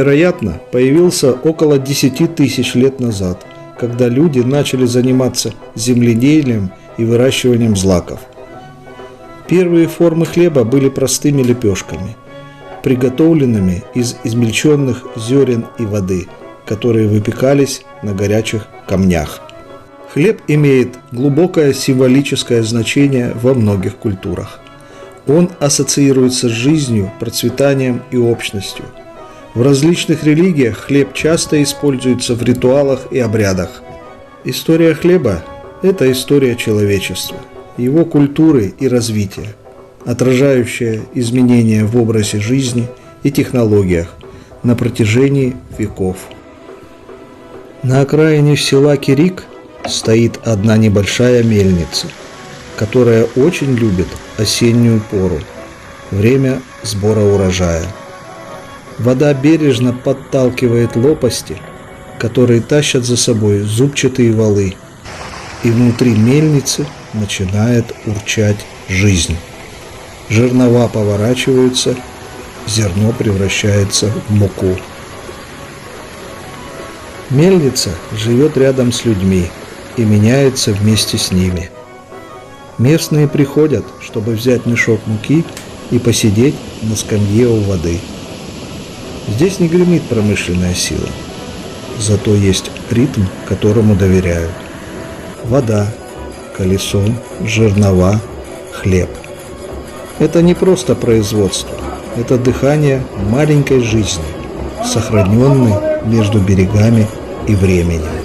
вероятно, появился около 10 тысяч лет назад, когда люди начали заниматься земледелием и выращиванием злаков. Первые формы хлеба были простыми лепешками, приготовленными из измельченных зерен и воды, которые выпекались на горячих камнях. Хлеб имеет глубокое символическое значение во многих культурах. Он ассоциируется с жизнью, процветанием и общностью. В различных религиях хлеб часто используется в ритуалах и обрядах. История хлеба – это история человечества, его культуры и развития, отражающая изменения в образе жизни и технологиях на протяжении веков. На окраине села Кирик стоит одна небольшая мельница, которая очень любит осеннюю пору, время сбора урожая. Вода бережно подталкивает лопасти, которые тащат за собой зубчатые валы, и внутри мельницы начинает урчать жизнь. Жернова поворачиваются, зерно превращается в муку. Мельница живет рядом с людьми и меняется вместе с ними. Местные приходят, чтобы взять мешок муки и посидеть на скамье у воды. Здесь не гремит промышленная сила, зато есть ритм, которому доверяют. Вода, колесо, жернова, хлеб. Это не просто производство, это дыхание маленькой жизни, сохраненной между берегами и временем.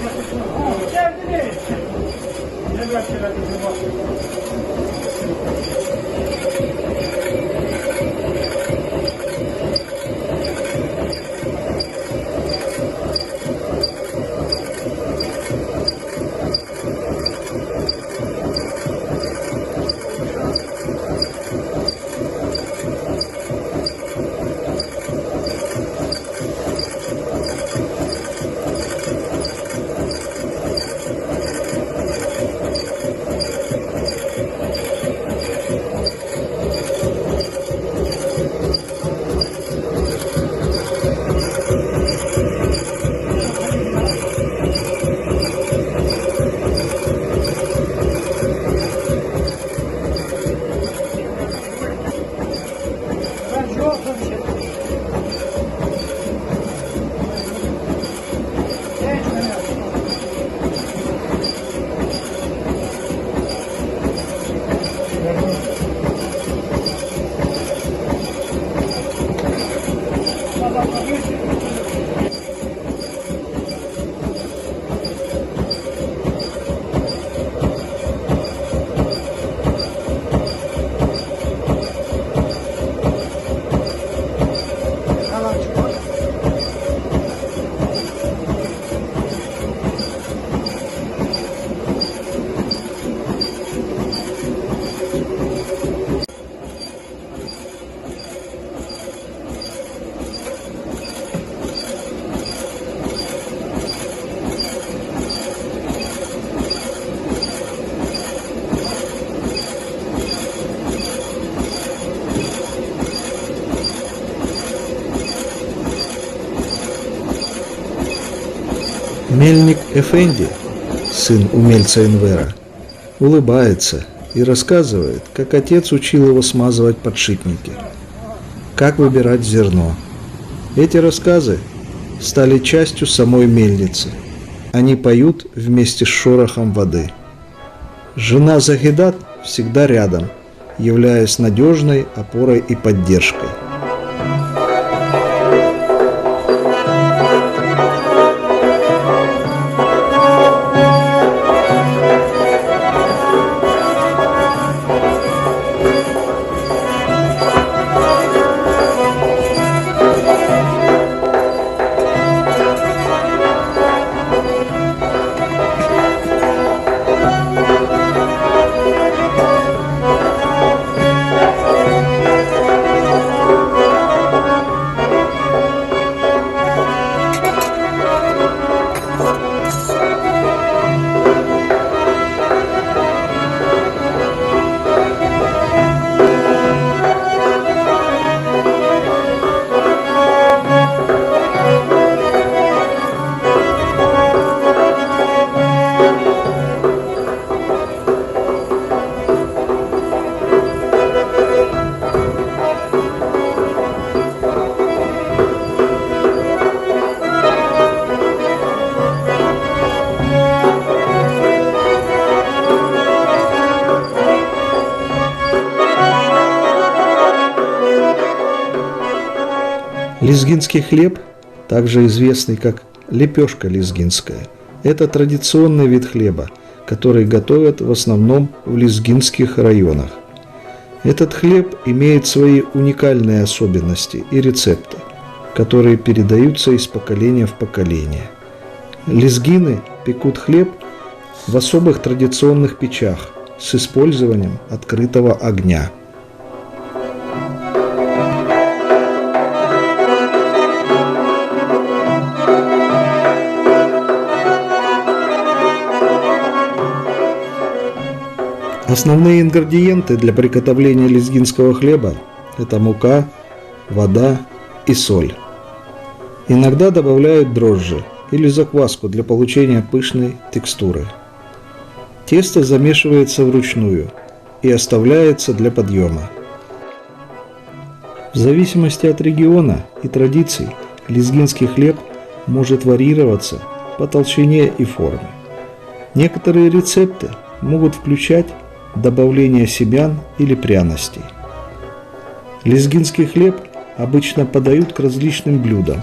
Мельник Эфенди, сын умельца Энвера, улыбается и рассказывает, как отец учил его смазывать подшипники, как выбирать зерно. Эти рассказы стали частью самой мельницы. Они поют вместе с шорохом воды. Жена Загидат всегда рядом, являясь надежной опорой и поддержкой. Лезгинский хлеб, также известный как лепешка лезгинская, это традиционный вид хлеба, который готовят в основном в лезгинских районах. Этот хлеб имеет свои уникальные особенности и рецепты, которые передаются из поколения в поколение. Лезгины пекут хлеб в особых традиционных печах с использованием открытого огня. Основные ингредиенты для приготовления лезгинского хлеба – это мука, вода и соль. Иногда добавляют дрожжи или закваску для получения пышной текстуры. Тесто замешивается вручную и оставляется для подъема. В зависимости от региона и традиций лезгинский хлеб может варьироваться по толщине и форме. Некоторые рецепты могут включать добавление семян или пряностей. Лезгинский хлеб обычно подают к различным блюдам,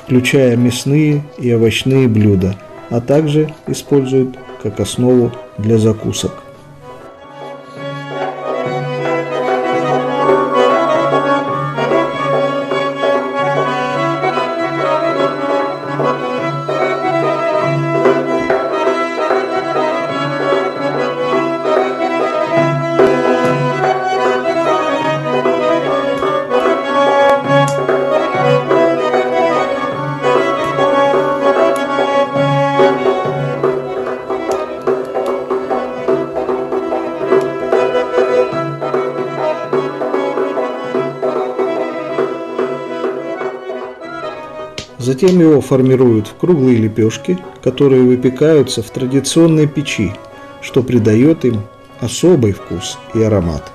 включая мясные и овощные блюда, а также используют как основу для закусок. Затем его формируют в круглые лепешки, которые выпекаются в традиционной печи, что придает им особый вкус и аромат.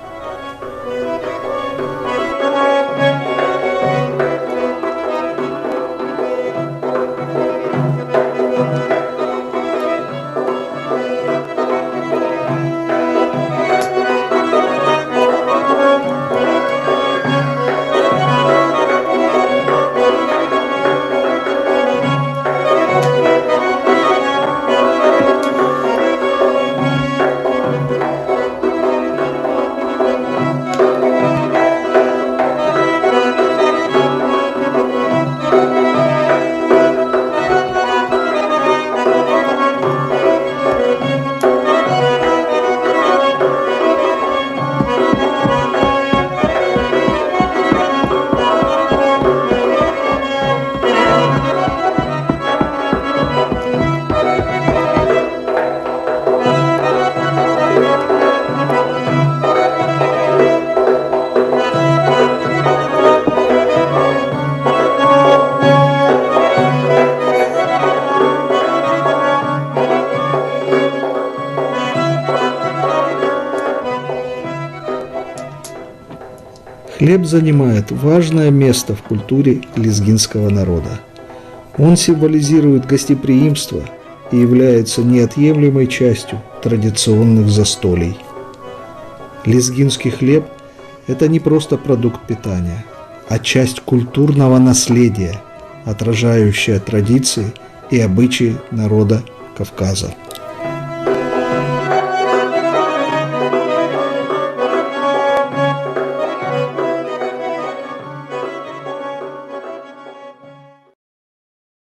Хлеб занимает важное место в культуре лезгинского народа. Он символизирует гостеприимство и является неотъемлемой частью традиционных застолий. Лезгинский хлеб – это не просто продукт питания, а часть культурного наследия, отражающая традиции и обычаи народа Кавказа.